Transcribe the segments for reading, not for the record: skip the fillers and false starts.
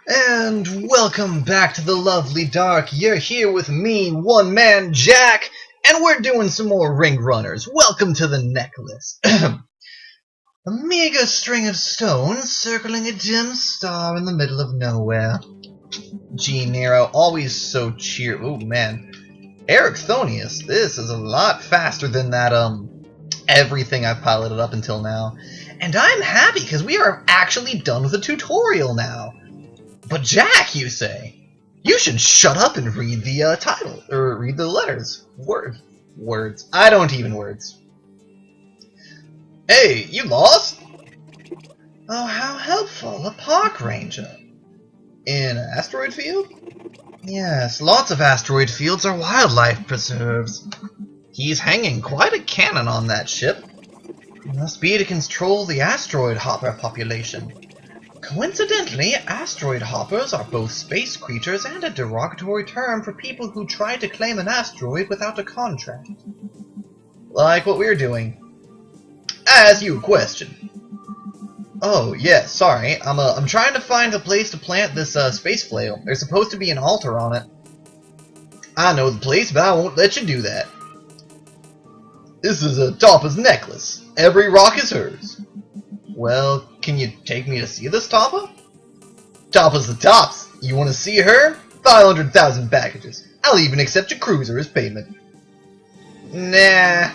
And welcome back to the lovely dark. You're here with me, OneManJack, and we're doing some more ring runners. Welcome to the necklace. A meager string of stones circling a dim star in the middle of nowhere. G. Nero, always so cheerful. Oh man. Ericphoniest, this is a lot faster than that, everything I've piloted up until now. And I'm happy because we are actually done with the tutorial now. But Jack, you say? You should shut up and read the title, or read the letters. Words. I don't even words. Hey, you lost? Oh, how helpful, a park ranger. In an asteroid field? Yes, lots of asteroid fields are wildlife preserves. He's hanging quite a cannon on that ship. It must be to control the asteroid hopper population. Coincidentally, asteroid hoppers are both space creatures and a derogatory term for people who try to claim an asteroid without a contract. Like what we're doing. As you question. Oh, yeah, sorry. I'm trying to find a place to plant this space flail. There's supposed to be an altar on it. I know the place, but I won't let you do that. This is a Toppa's necklace. Every rock is hers. Well, can you take me to see this Toppa? Toppa's the tops. You want to see her? 500,000 packages. I'll even accept your cruiser as payment. Nah.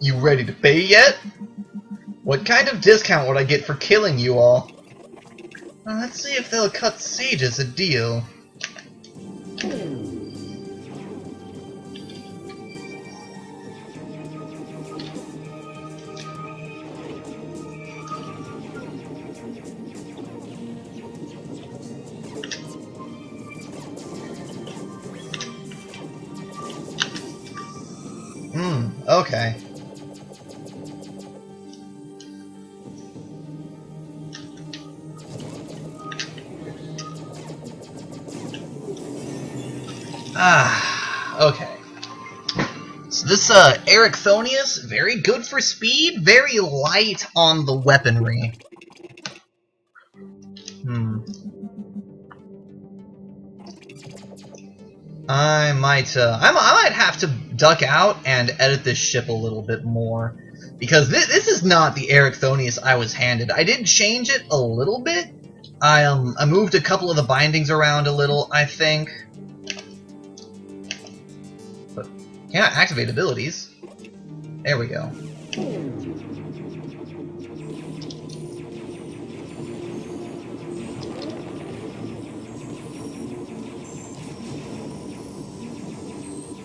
You ready to pay yet? What kind of discount would I get for killing you all? Well, let's see if they'll cut Sages a deal. Okay. Okay. So this, Ericphoniest, very good for speed, very light on the weaponry. I might have to duck out and edit this ship a little bit more, because this is not the Ericphoniest I was handed. I did change it a little bit. I moved a couple of the bindings around a little, I think. But yeah, activate abilities. There we go.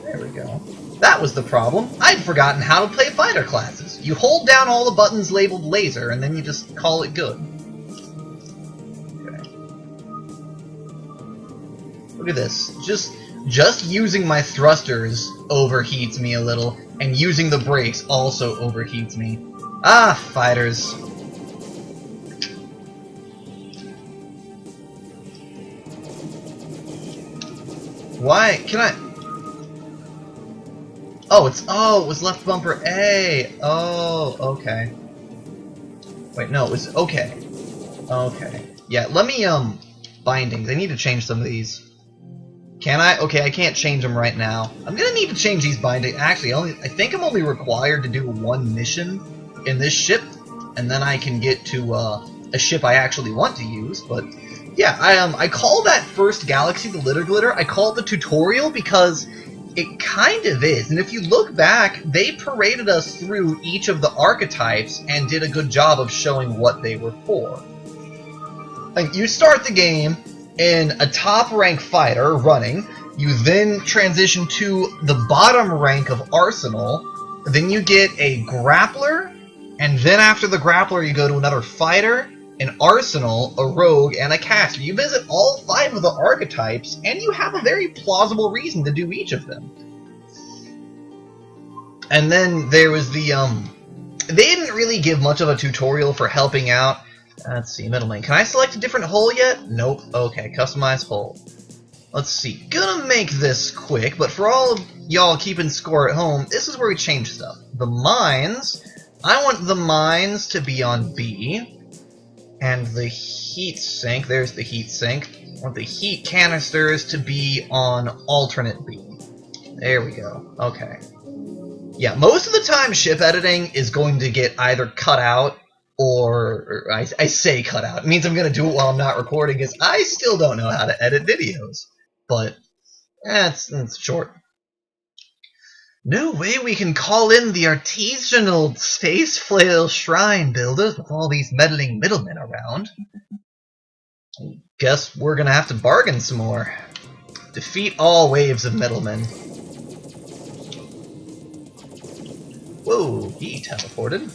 There we go. That was the problem. I'd forgotten how to play fighter classes. You hold down all the buttons labeled laser, and then you just call it good. Okay. Look at this. Just using my thrusters overheats me a little, and using the brakes also overheats me. Ah, fighters. Why? Can I... Oh, it was left bumper A. Oh, okay. Wait, no, it was okay. Okay. Yeah, let me bindings. I need to change some of these. Can I? Okay, I can't change them right now. I'm gonna need to change these bindings. Actually, I think I'm only required to do one mission in this ship, and then I can get to a ship I actually want to use. But yeah, I call that first galaxy the Litter Glitter. I call it the tutorial because it kind of is, and if you look back, they paraded us through each of the archetypes and did a good job of showing what they were for. Like, you start the game in a top rank fighter running, you then transition to the bottom rank of Arsenal, then you get a grappler, and then after the grappler you go to another fighter, an Arsenal, a rogue, and a caster. You visit all 5 of the archetypes, and you have a very plausible reason to do each of them. And then there was the, they didn't really give much of a tutorial for helping out. Let's see, middleman. Can I select a different hull yet? Nope. Okay, customize hull. Let's see. Gonna make this quick, but for all of y'all keeping score at home, this is where we change stuff. The mines I want the mines to be on B, and the heat sink, there's the heat sink. I want the heat canisters to be on alternate B. There we go. Okay. Yeah, most of the time ship editing is going to get either cut out or I say cut out. It means I'm going to do it while I'm not recording because I still don't know how to edit videos. But, it's short. No way we can call in the artisanal space flail shrine builders with all these meddling middlemen around. Guess we're gonna have to bargain some more. Defeat all waves of middlemen. Whoa, he teleported.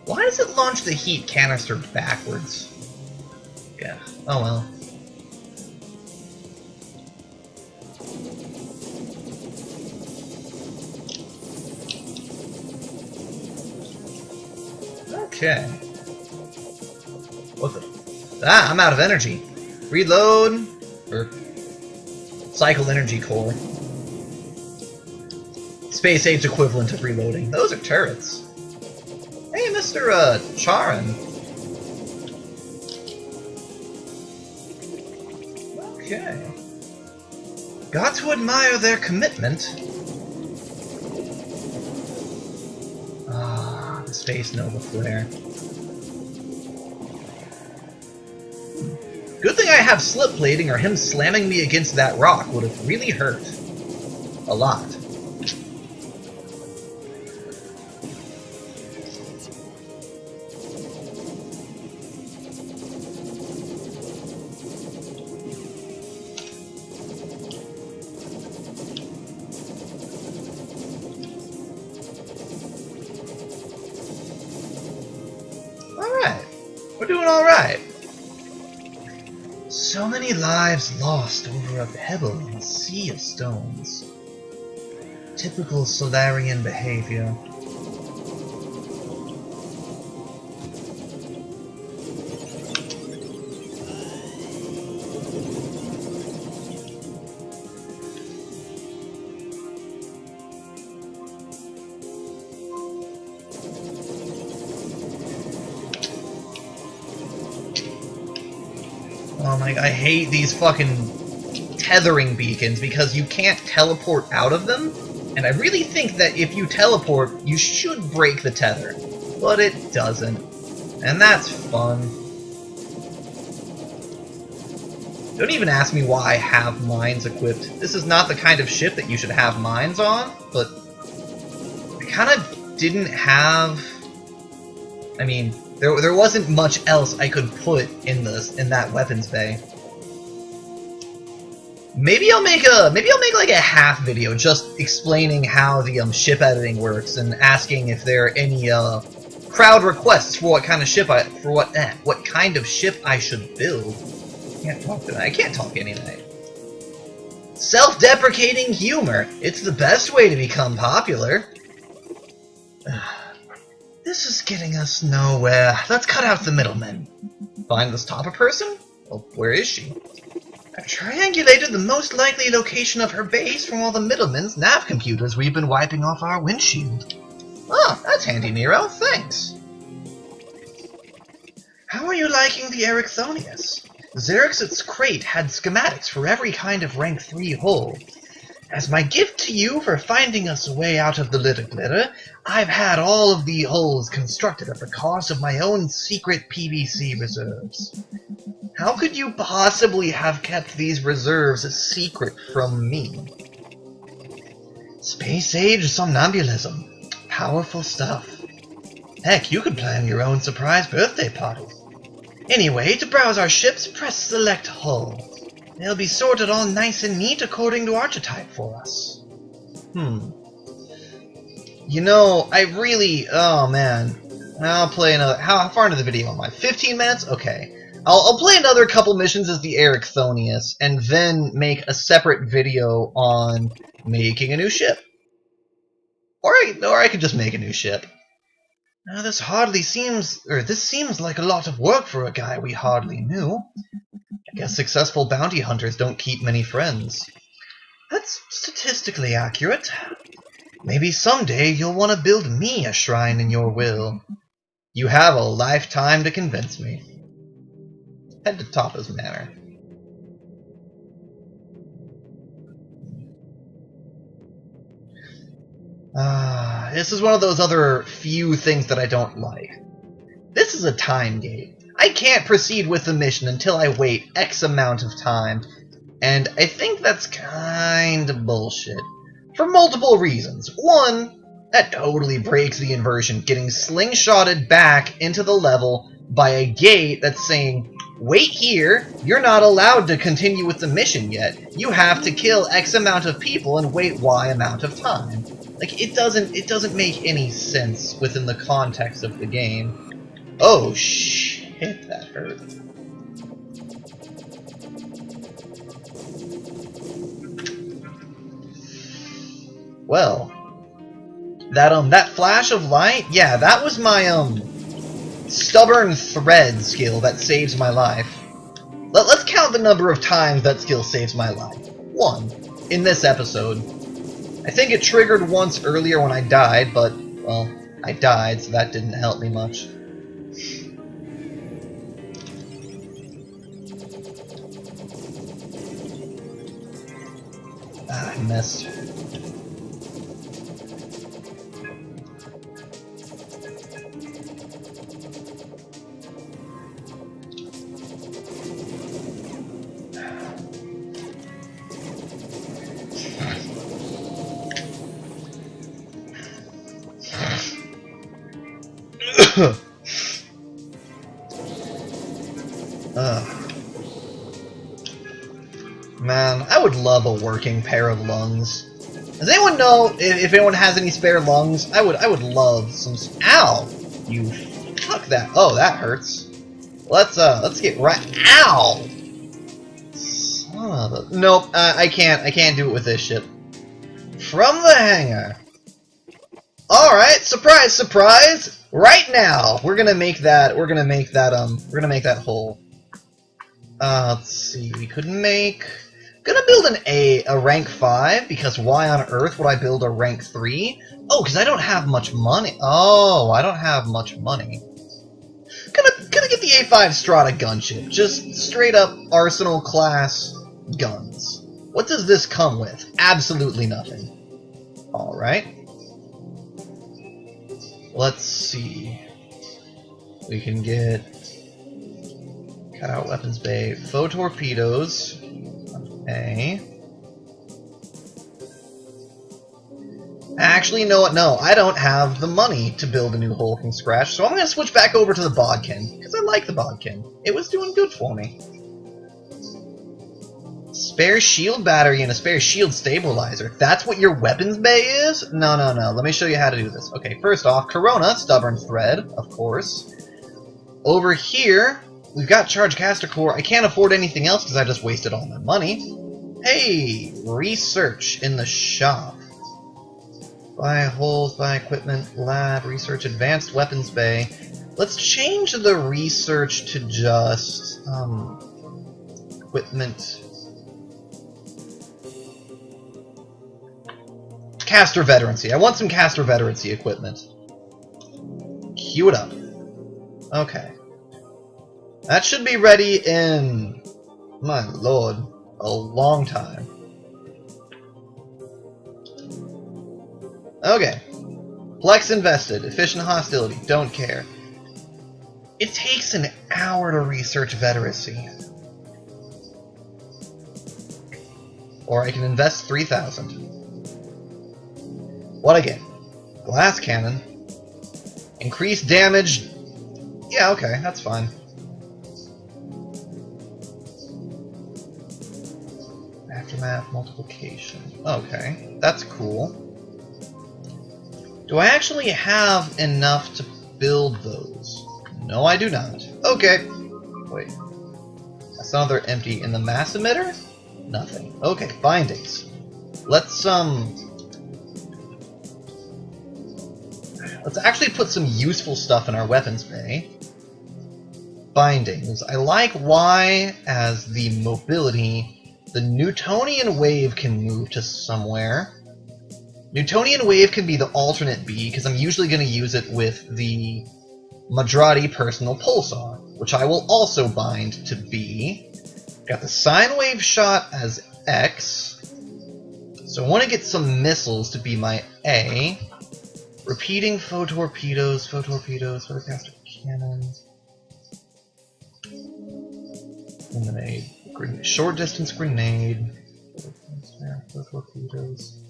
Why does it launch the heat canister backwards? Yeah, oh well. Okay. What the? Ah, I'm out of energy. Reload. Or cycle energy core. Space age equivalent of reloading. Those are turrets. Hey, Mr. Charon. Okay. Got to admire their commitment. Ah, the Space Nova Flare. Good thing I have slip plating, or him slamming me against that rock would have really hurt. A lot. We're doing alright. So many lives lost over a pebble in a sea of stones. Typical Solarian behavior. Oh my god, I hate these fucking tethering beacons because you can't teleport out of them, and I really think that if you teleport, you should break the tether, but it doesn't, and that's fun. Don't even ask me why I have mines equipped. This is not the kind of ship that you should have mines on, but I kind of didn't have... I mean... There wasn't much else I could put in that weapons bay. Maybe I'll make like a half video just explaining how the ship editing works and asking if there are any crowd requests for what kind of ship what kind of ship I should build. I can't talk any night. Self-deprecating humor. It's the best way to become popular. This is getting us nowhere. Let's cut out the middlemen. Find the stopper person? Well, where is she? I've triangulated the most likely location of her base from all the middlemen's nav computers we've been wiping off our windshield. Oh, that's handy, Nero. Thanks. How are you liking the Ericphoniest? Zarix's crate had schematics for every kind of rank 3 hull. As my gift to you for finding us a way out of the litter glitter, I've had all of the hulls constructed at the cost of my own secret PVC reserves. How could you possibly have kept these reserves a secret from me? Space-age somnambulism. Powerful stuff. Heck, you could plan your own surprise birthday party. Anyway, to browse our ships, press select hull. They'll be sorted all nice and neat according to archetype for us. You know, I really... Oh, man. I'll play another... How far into the video am I? 15 minutes? Okay. I'll play another couple missions as the Ericphoniest, and then make a separate video on making a new ship. Or I could just make a new ship. Now this seems like a lot of work for a guy we hardly knew. I guess successful bounty hunters don't keep many friends. That's statistically accurate. Maybe someday you'll want to build me a shrine in your will. You have a lifetime to convince me. Head to Tapa's Manor. This is one of those other few things that I don't like. This is a time gate. I can't proceed with the mission until I wait X amount of time, and I think that's kind of bullshit. For multiple reasons. One, that totally breaks the inversion, getting slingshotted back into the level by a gate that's saying, wait here, you're not allowed to continue with the mission yet. You have to kill X amount of people and wait Y amount of time. Like, it doesn't make any sense within the context of the game. Oh shit, that hurt. Well, that flash of light, yeah, that was my stubborn thread skill that saves my life. Let's count the number of times that skill saves my life. 1 in this episode. I think it triggered once earlier when I died, but, well, I died, so that didn't help me much. I missed. Man, I would love a working pair of lungs. Does anyone know if anyone has any spare lungs? I would love some. Ow! You fuck that. Oh, that hurts. Let's get right. Ow! Son of a. Nope. I can't do it with this ship. From the hangar. All right. Surprise, surprise. Right now, we're gonna make that hole. Let's see. We could make. Gonna build a rank 5, because why on earth would I build a rank 3? Oh, because I don't have much money. Oh, I don't have much money. Gonna get the A5 Strata gunship. Just straight up Arsenal class guns. What does this come with? Absolutely nothing. Alright. Let's see. We can get cutout weapons bay, foe torpedoes. Okay. Actually, you know what? No, I don't have the money to build a new hull from scratch, so I'm going to switch back over to the bodkin, because I like the bodkin. It was doing good for me. Spare shield battery and a spare shield stabilizer. That's what your weapons bay is? No, no, no. Let me show you how to do this. Okay, first off, Corona, stubborn thread, of course. Over here, we've got charge caster core. I can't afford anything else because I just wasted all my money. Hey, research in the shop. Buy holes, buy equipment, lab, research, advanced weapons bay. Let's change the research to just, equipment. Caster veterancy. I want some caster veterancy equipment. Queue it up. Okay. That should be ready in, my lord, a long time. Okay. Plex invested. Efficient hostility. Don't care. It takes an hour to research veterancy. Or I can invest 3,000. What I get? Glass cannon. Increased damage. Yeah, okay, that's fine. Aftermath multiplication. Okay, that's cool. Do I actually have enough to build those? No, I do not. Okay. Wait. That's another empty. In the mass emitter? Nothing. Okay, bindings. Let's, Let's actually put some useful stuff in our weapons bay. Bindings. I like Y as the mobility. The Newtonian wave can move to somewhere. Newtonian wave can be the alternate B, because I'm usually going to use it with the Madrati personal pulsar, which I will also bind to B. Got the sine wave shot as X. So I want to get some missiles to be my A. Repeating photorpedoes, photocaster cannons. Eliminate short distance grenade. Photorpedoes.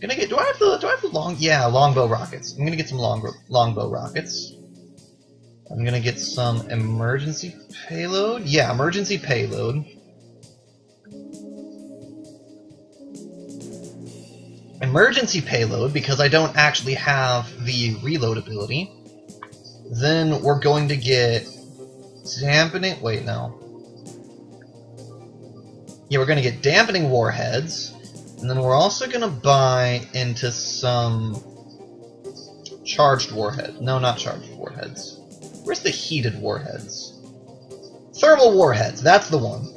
Gonna get. Do I have the long? Yeah, longbow rockets. I'm gonna get some longbow rockets. I'm gonna get some emergency payload. Yeah, emergency payload. Emergency payload, because I don't actually have the reload ability. Then we're going to get dampening. Wait, no. Yeah, we're gonna get dampening warheads. And then we're also going to buy into some charged warheads. No, not charged warheads. Where's the heated warheads? Thermal warheads, that's the one.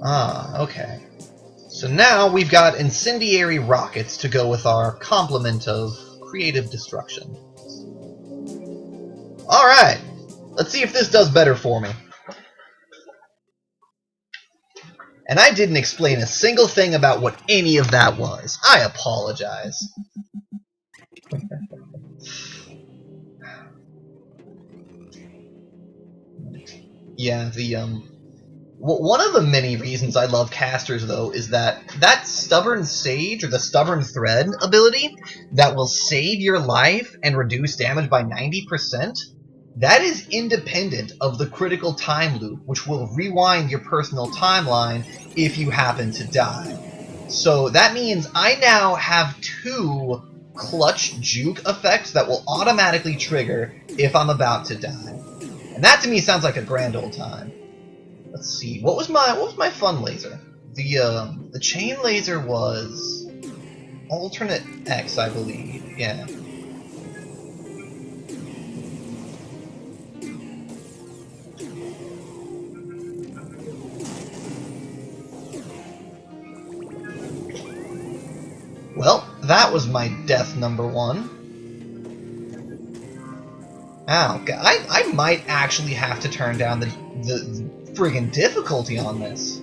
Ah, okay. So now we've got incendiary rockets to go with our complement of creative destruction. Alright, let's see if this does better for me. And I didn't explain a single thing about what any of that was. I apologize. Yeah, one of the many reasons I love casters, though, is that Stubborn Sage, or the Stubborn Thread ability, that will save your life and reduce damage by 90%, that is independent of the critical time loop, which will rewind your personal timeline if you happen to die. So that means I now have 2 clutch juke effects that will automatically trigger if I'm about to die. And that to me sounds like a grand old time. Let's see, what was my fun laser? The chain laser was alternate X, I believe. Yeah. Well, that was my death number 1. Ow, I might actually have to turn down the friggin' difficulty on this.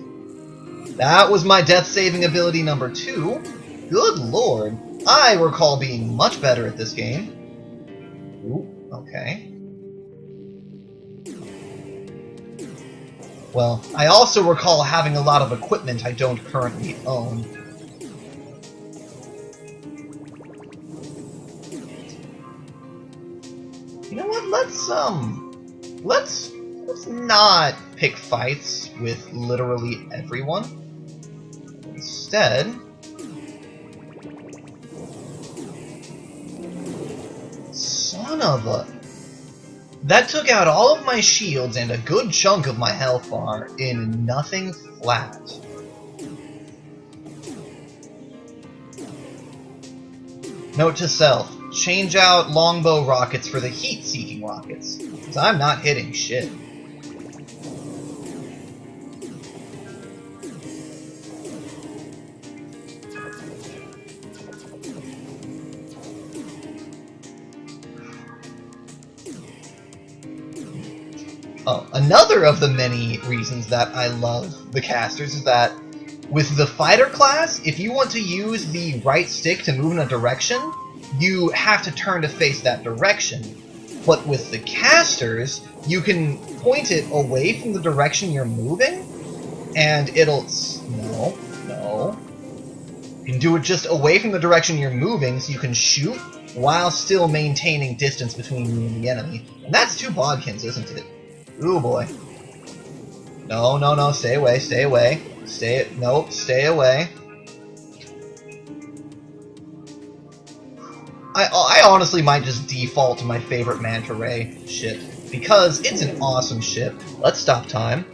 That was my death-saving ability number 2. Good lord, I recall being much better at this game. Ooh, okay. Well, I also recall having a lot of equipment I don't currently own. You know what? Let's not pick fights with literally everyone. Instead, son of a... That took out all of my shields and a good chunk of my health bar in nothing flat. Note to self. Change out longbow rockets for the heat-seeking rockets, because I'm not hitting shit. Oh, another of the many reasons that I love the casters is that with the fighter class, if you want to use the right stick to move in a direction, you have to turn to face that direction. But with the casters, you can point it away from the direction you're moving, and it'll... No. You can do it just away from the direction you're moving, so you can shoot while still maintaining distance between you and the enemy. And that's 2 bodkins, isn't it? Ooh boy. No, stay away. Stay away. I honestly might just default to my favorite Manta Ray ship, because it's an awesome ship. Let's stop time.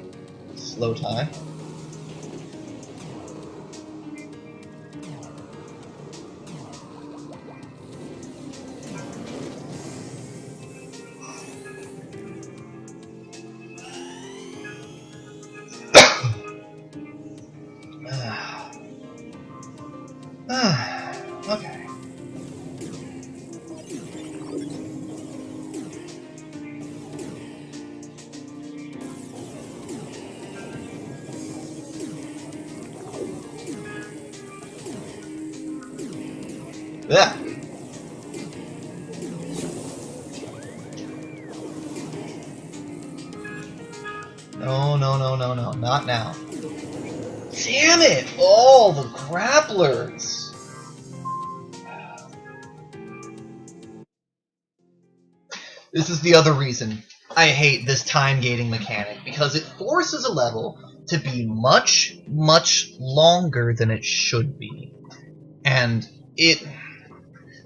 Slow time. Okay. Yeah. No, no, no, no, no, not now. Damn it! Oh, the grapplers! This is the other reason I hate this time gating mechanic, because it forces a level to be much, much longer than it should be. And it...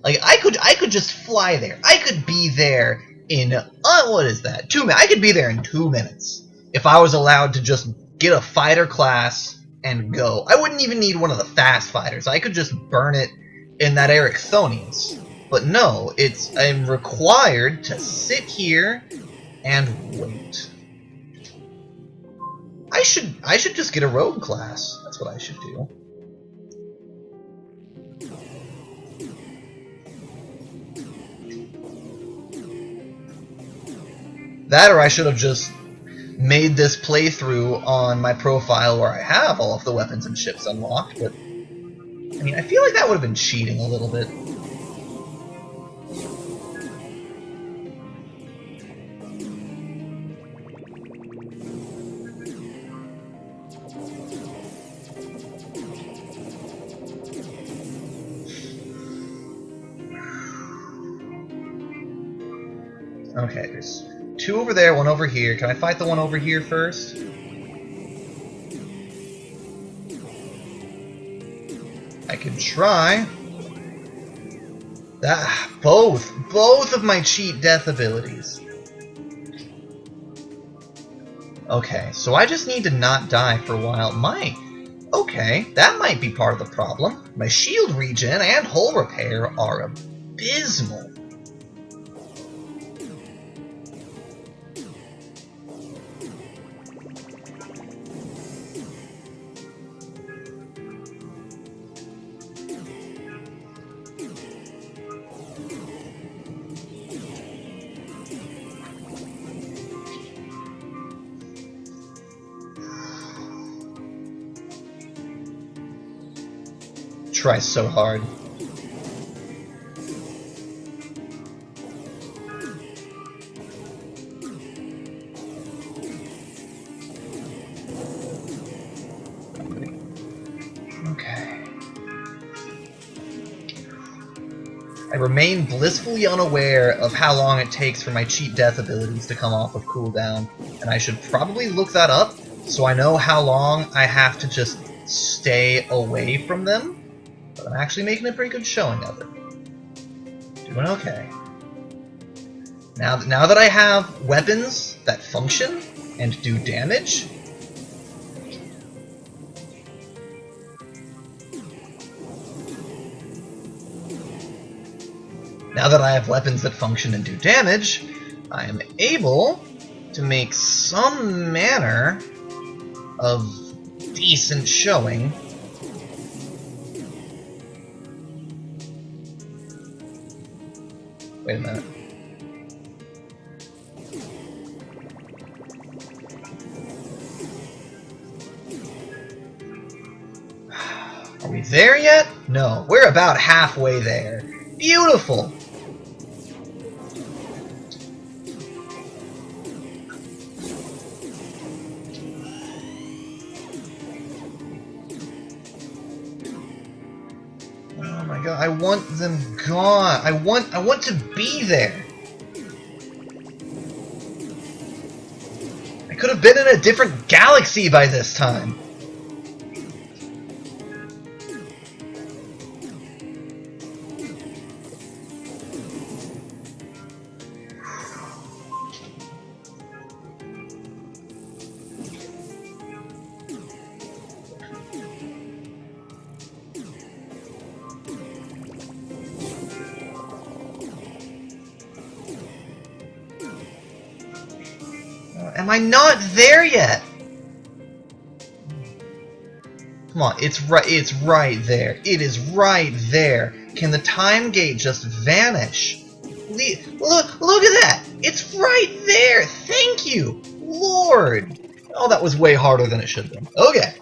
Like, I could just fly there. I could be there in, what is that? 2 minutes. I could be there in 2 minutes if I was allowed to just get a fighter class and go. I wouldn't even need one of the fast fighters. I could just burn it in that Ericphoniest. But no, I'm required to sit here and wait. I should just get a rogue class. That's what I should do. That, or I should have just made this playthrough on my profile where I have all of the weapons and ships unlocked, but I mean, I feel like that would have been cheating a little bit. Okay, there's 2 over there, 1 over here. Can I fight the one over here first? I can try. Both of my cheat death abilities. Okay, so I just need to not die for a while. Okay, that might be part of the problem. My shield regen and hull repair are abysmal. Try so hard. Okay. I remain blissfully unaware of how long it takes for my cheat death abilities to come off of cooldown, and I should probably look that up so I know how long I have to just stay away from them. But I'm actually making a pretty good showing of it. Doing okay. Now that I have weapons that function and do damage, I am able to make some manner of decent showing. Wait a minute. Are we there yet? No, we're about halfway there. Beautiful! Oh my god, I want them gone. I want to be there. I could have been in a different galaxy by this time. Am I not there yet? Come on, it's right there. It is right there. Can the time gate just vanish? Look at that! It's right there! Thank you! Lord! Oh, that was way harder than it should have been. Okay.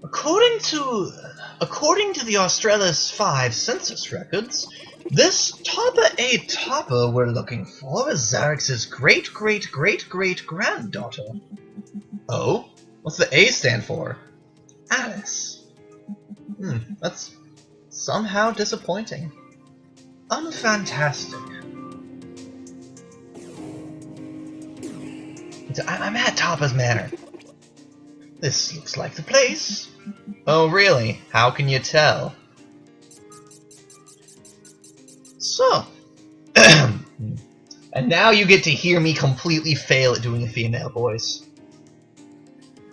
According to the Australis 5 census records, this Topper A Topper we're looking for is Zarix's great-great-great-great-granddaughter. Oh? What's the A stand for? Alice. That's somehow disappointing. Unfantastic. I'm at Topper's Manor. This looks like the place. Oh, really? How can you tell? So. And now you get to hear me completely fail at doing a female voice.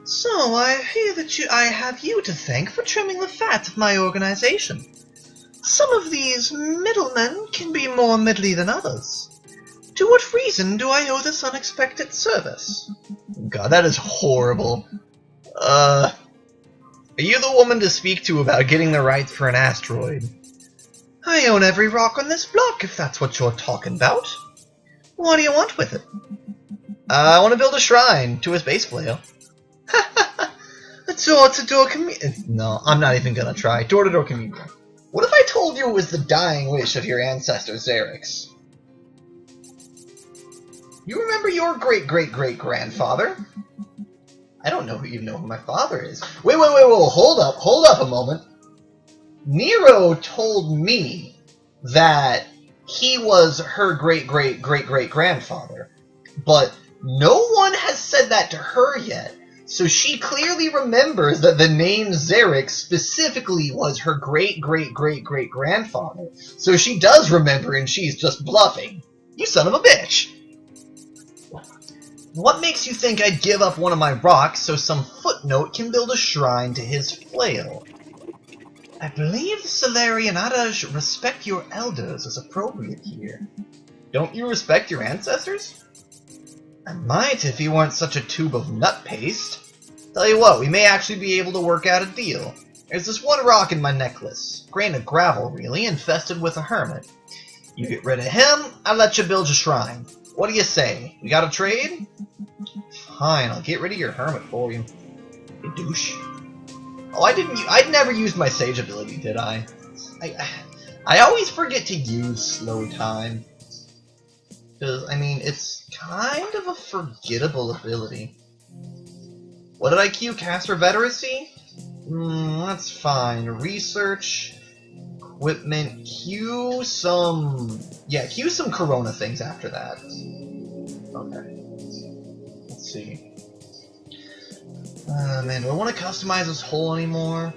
So, I hear that I have you to thank for trimming the fat of my organization. Some of these middlemen can be more middly than others. To what reason do I owe this unexpected service? God, that is horrible. Are you the woman to speak to about getting the rights for an asteroid? I own every rock on this block, if that's what you're talking about. What do you want with it? I want to build a shrine to a space flail. A door-to-door communion. No, I'm not even gonna try. Door-to-door communion. What if I told you it was the dying wish of your ancestor, Zarix? You remember your great-great-great-grandfather? I don't even know who my father is. Wait, hold up a moment. Nero told me that he was her great-great-great-great-grandfather, but no one has said that to her yet. So she clearly remembers that the name Zarix specifically was her great-great-great-great-grandfather. So she does remember, and she's just bluffing. You son of a bitch! What makes you think I'd give up one of my rocks so some footnote can build a shrine to his flail? I believe the Solarian adage, respect your elders, is appropriate here. Don't you respect your ancestors? I might if you weren't such a tube of nut paste. Tell you what, we may actually be able to work out a deal. There's this one rock in my necklace, grain of gravel really, infested with a hermit. You get rid of him, I'll let you build a shrine. What do you say? We got a trade? Fine, I'll get rid of your hermit for you. You douche. Oh, I'd never used my sage ability, did I? I always forget to use slow time. Because, I mean, it's kind of a forgettable ability. What did I queue? Caster Veteracy? That's fine. Research, equipment, queue some Corona things after that. Okay. Let's see. Man, do I want to customize this hole anymore?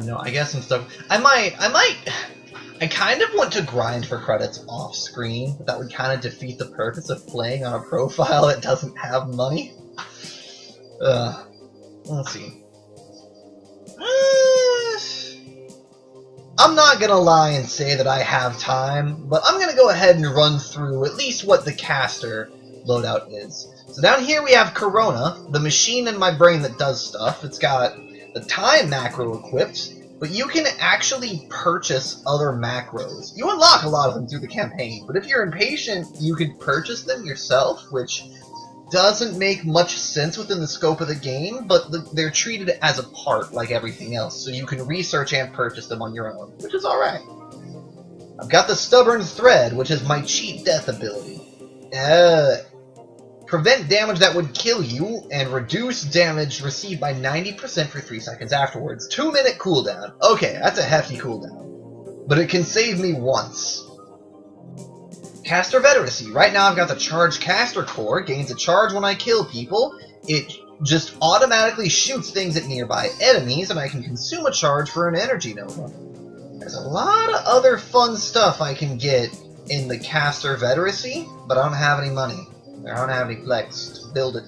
No, I guess some stuff. I kind of want to grind for credits off screen, but that would kind of defeat the purpose of playing on a profile that doesn't have money. Let's see. I'm not gonna lie and say that I have time, but I'm gonna go ahead and run through at least what the caster loadout is. So down here we have Corona, the machine in my brain that does stuff. It's got the time macro equipped, but you can actually purchase other macros. You unlock a lot of them through the campaign, but if you're impatient, you can purchase them yourself, which doesn't make much sense within the scope of the game, but they're treated as a part like everything else, so you can research and purchase them on your own, which is alright. I've got the Stubborn Thread, which is my cheat death ability. Prevent damage that would kill you, and reduce damage received by 90% for 3 seconds afterwards. 2-minute cooldown. Okay, that's a hefty cooldown. But it can save me once. Caster Veteracy. Right now I've got the Charged Caster Core. Gains a charge when I kill people. It just automatically shoots things at nearby enemies, and I can consume a charge for an Energy Nova. There's a lot of other fun stuff I can get in the Caster Veteracy, but I don't have any money. I don't have any flex to build it.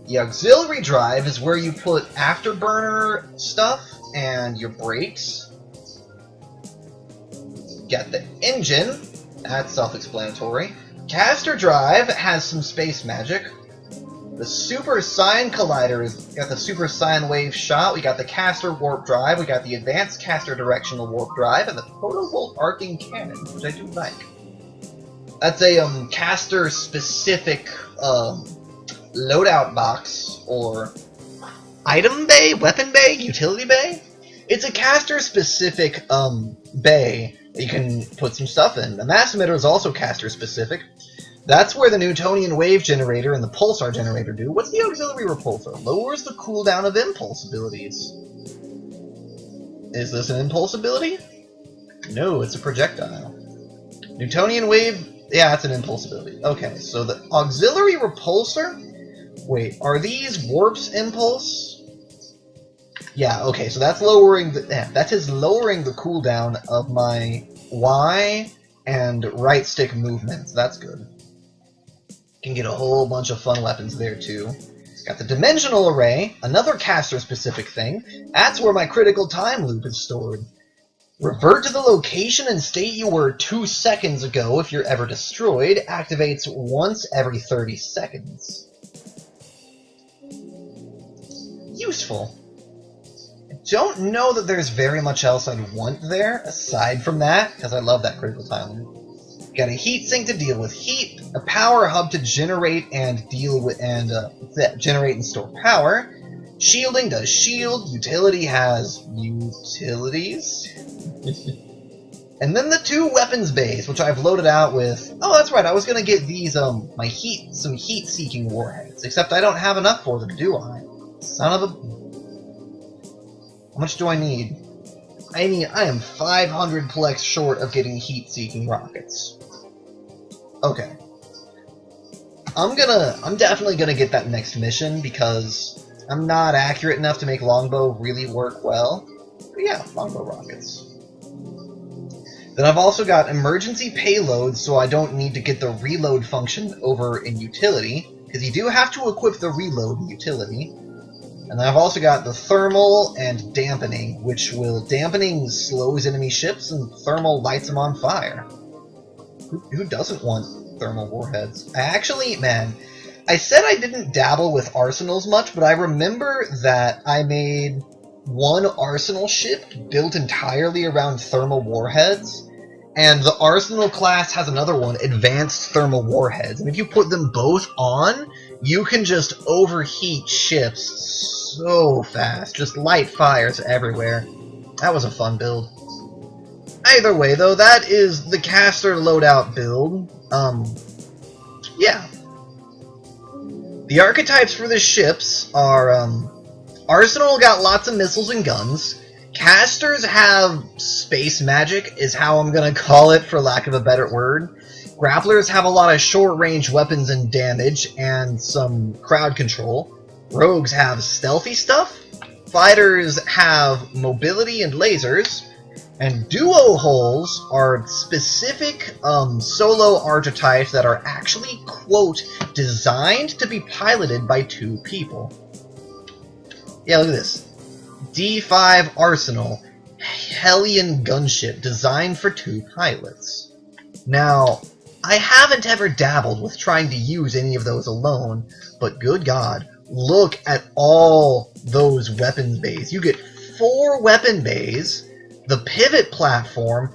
The Auxiliary Drive is where you put Afterburner stuff, and your brakes. Got the engine. That's self-explanatory. Caster drive has some space magic. The Super Sine Collider has got the Super Sine Wave shot. We got the Caster Warp Drive. We got the Advanced Caster Directional Warp Drive, and the Protovolt Arcing Cannon, which I do like. That's a caster specific loadout box, or item bay, weapon bay, utility bay. It's a caster specific bay that you can put some stuff in. The mass emitter is also caster specific. That's where the Newtonian wave generator and the pulsar generator do. What's the auxiliary repulsor? Lowers the cooldown of impulse abilities. Is this an impulse ability? No, it's a projectile. Newtonian wave, yeah, it's an impulse ability. Okay, so the auxiliary repulsor? Wait, are these warps impulse? Yeah, okay, so that's lowering the that is lowering the cooldown of my Y and right stick movements. That's good. Can get a whole bunch of fun weapons there too. Got the Dimensional Array, another caster-specific thing. That's where my critical time loop is stored. Revert to the location and state you were 2 seconds ago if you're ever destroyed. Activates once every 30 seconds. Useful. I don't know that there's very much else I'd want there, aside from that, because I love that critical time loop. Got a heat sink to deal with heat, a power hub to generate and deal with generate and store power. Shielding does shield. Utility has utilities. And then the 2 weapons bays, which I've loaded out with. Oh, that's right. I was gonna get these some heat-seeking warheads, except I don't have enough for them, do I? Son of a. How much do I need? I am 500 plex short of getting heat-seeking rockets. Okay. I'm definitely gonna get that next mission because I'm not accurate enough to make longbow really work well. But yeah, longbow rockets. Then I've also got emergency payloads, so I don't need to get the reload function over in utility, because you do have to equip the reload in utility. And then I've also got the thermal and dampening, which dampening slows enemy ships and thermal lights them on fire. Who doesn't want thermal warheads? I said I didn't dabble with arsenals much, but I remember that I made one arsenal ship built entirely around thermal warheads, and the arsenal class has another one, advanced thermal warheads. And if you put them both on, you can just overheat ships so fast. Just light fires everywhere. That was a fun build. Either way, though, that is the caster loadout build. Yeah. The archetypes for the ships are, Arsenal got lots of missiles and guns. Casters have space magic, is how I'm gonna call it, for lack of a better word. Grapplers have a lot of short-range weapons and damage, and some crowd control. Rogues have stealthy stuff. Fighters have mobility and lasers. And duo holes are specific solo archetypes that are actually, quote, designed to be piloted by 2 people. Yeah, look at this. D5 Arsenal, Hellion gunship, designed for 2 pilots. Now, I haven't ever dabbled with trying to use any of those alone, but good God, look at all those weapon bays. You get 4 weapon bays, the pivot platform,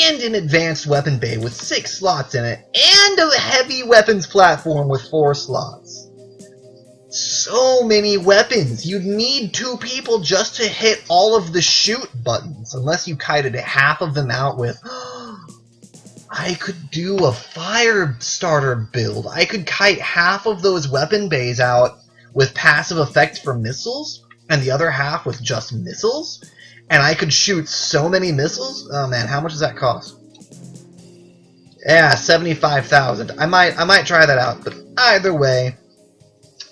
and an advanced weapon bay with 6 slots in it, and a heavy weapons platform with 4 slots. So many weapons! You'd need 2 people just to hit all of the shoot buttons, unless you kited half of them out with... I could do a fire starter build. I could kite half of those weapon bays out with passive effects for missiles, and the other half with just missiles, and I could shoot so many missiles. Oh man, how much does that cost? Yeah, 75,000. I might try that out, but either way,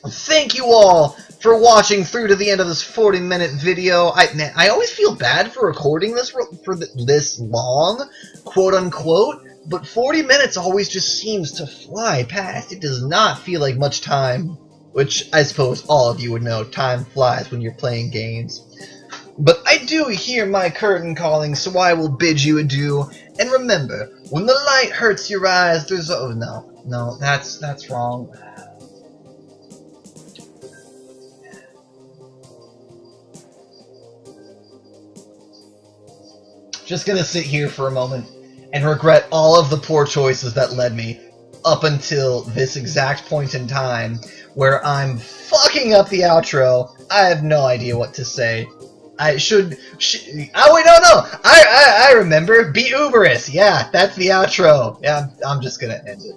thank you all for watching through to the end of this 40-minute video. I always feel bad for recording this for this long, quote unquote, but 40 minutes always just seems to fly past. It does not feel like much time, which I suppose all of you would know. Time flies when you're playing games. But I do hear my curtain calling, so I will bid you adieu. And remember, when the light hurts your eyes, there's oh no, that's wrong. Just gonna sit here for a moment and regret all of the poor choices that led me up until this exact point in time where I'm fucking up the outro. I have no idea what to say. I should oh wait, no, I remember. Be Uberous. Yeah, that's the outro. Yeah, I'm just gonna end it.